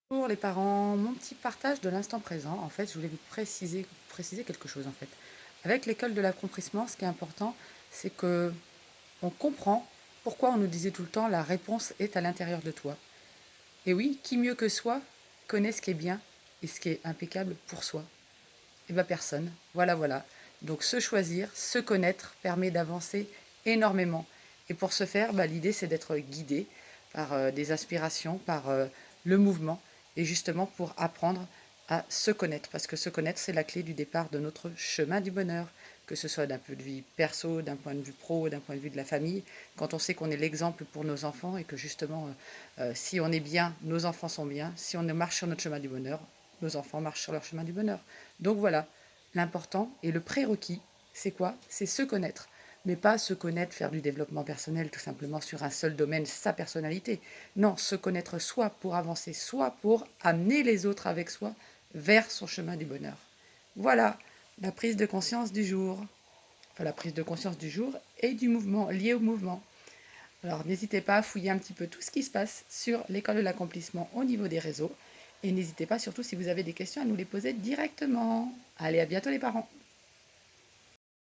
Pour les parents, mon petit partage de l'instant présent, en fait, je voulais vous préciser quelque chose, en fait. Avec l'école de l'accomplissement, ce qui est important, c'est que on comprend pourquoi on nous disait tout le temps la réponse est à l'intérieur de toi. Et oui, qui mieux que soi connaît ce qui est bien et ce qui est impeccable pour soi? Eh bien, personne. Voilà, voilà. Donc, se choisir, se connaître permet d'avancer énormément. Et pour ce faire, bah, l'idée, c'est d'être guidé par des aspirations, par le mouvement, et justement pour apprendre à se connaître. Parce que se connaître, c'est la clé du départ de notre chemin du bonheur, que ce soit d'un point de vue perso, d'un point de vue pro, d'un point de vue de la famille. Quand on sait qu'on est l'exemple pour nos enfants et que justement, si on est bien, nos enfants sont bien. Si on marche sur notre chemin du bonheur, nos enfants marchent sur leur chemin du bonheur. Donc voilà, l'important et le prérequis, c'est quoi? C'est se connaître. Mais pas se connaître, faire du développement personnel tout simplement sur un seul domaine, sa personnalité. Non, se connaître soit pour avancer, soit pour amener les autres avec soi vers son chemin du bonheur. Voilà la prise de conscience du jour. Enfin, la prise de conscience du jour et du mouvement, lié au mouvement. Alors n'hésitez pas à fouiller un petit peu tout ce qui se passe sur l'école de l'accomplissement au niveau des réseaux. Et n'hésitez pas surtout si vous avez des questions à nous les poser directement. Allez, à bientôt les parents.